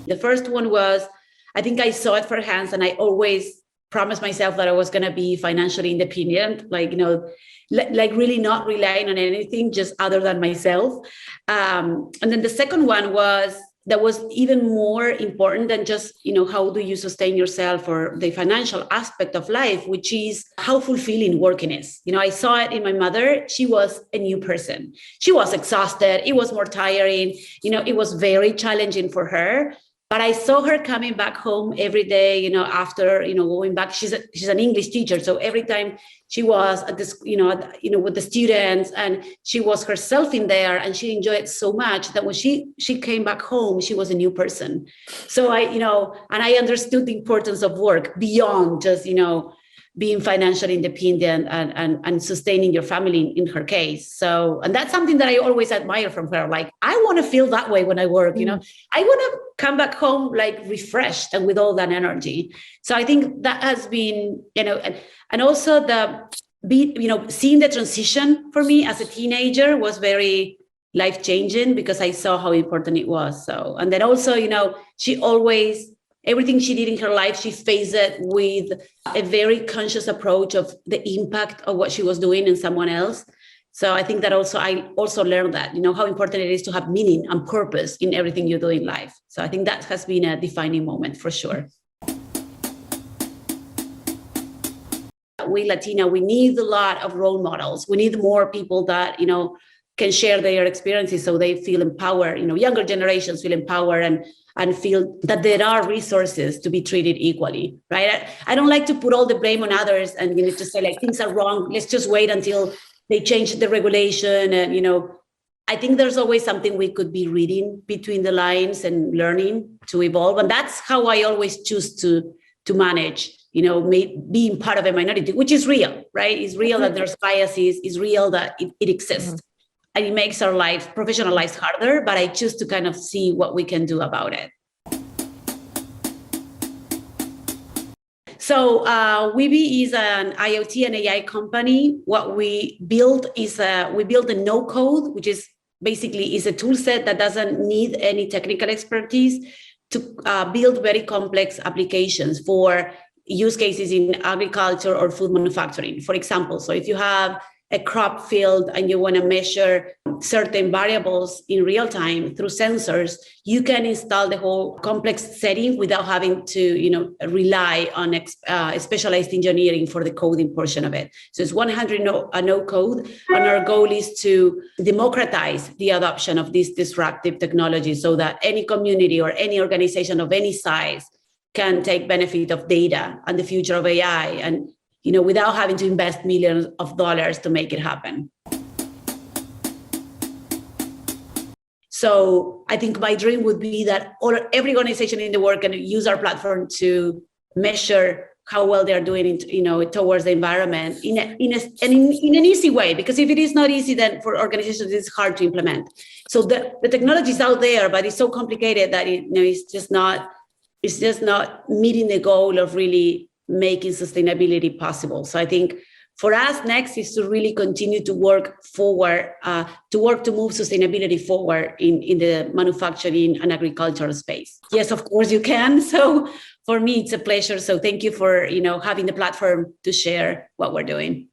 The first one was, I think I saw it firsthand, and I always promised myself that I was going to be financially independent, like really not relying on anything just other than myself. And then the second one was that was even more important than just, how do you sustain yourself or the financial aspect of life, which is how fulfilling working is. I saw it in my mother. She was a new person. She was exhausted. It was more tiring. It was very challenging for her. But I saw her coming back home every day, after, going back. She's an English teacher. So every time she was at this, with the students, and she was herself in there, and she enjoyed it so much that when she came back home, she was a new person. So I understood the importance of work beyond just, being financially independent and sustaining your family in her case. So, and that's something that I always admire from her. Like, I want to feel that way when I work, I want to come back home like refreshed and with all that energy. So I think that has been, and also seeing the transition for me as a teenager was very life-changing because I saw how important it was. So, and then also, she always, everything she did in her life, she faced it with a very conscious approach of the impact of what she was doing in someone else. So I think that I also learned that, how important it is to have meaning and purpose in everything you do in life. So I think that has been a defining moment for sure. We Latina, we need a lot of role models. We need more people that, can share their experiences so they feel empowered, younger generations feel empowered and feel that there are resources to be treated equally, right? I don't like to put all the blame on others and to say like things are wrong. Let's just wait until they change the regulation. And, I think there's always something we could be reading between the lines and learning to evolve. And that's how I always choose to manage, being part of a minority, which is real, right? It's real that there's biases. It's real that it exists. Mm-hmm. And it makes our professional lives harder, but I choose to kind of see what we can do about it. So Weeby is an IoT and AI company. What we build is a no-code, which is basically is a tool set that doesn't need any technical expertise to build very complex applications for use cases in agriculture or food manufacturing. For example, so if you have a crop field and you want to measure certain variables in real time through sensors, you can install the whole complex setting without having to, rely on specialized engineering for the coding portion of it. So it's 100 no code, and our goal is to democratize the adoption of this disruptive technology so that any community or any organization of any size can take benefit of data and the future of AI, and without having to invest millions of dollars to make it happen. So I think my dream would be that every organization in the world can use our platform to measure how well they're doing, towards the environment in an easy way. Because if it is not easy, then for organizations, it's hard to implement. So the technology is out there, but it's so complicated that it's just not meeting the goal of really making sustainability possible. So I think for us next is to really continue to work forward, to move sustainability forward in the manufacturing and agricultural space. Yes, of course you can. So for me, it's a pleasure. So thank you for, having the platform to share what we're doing.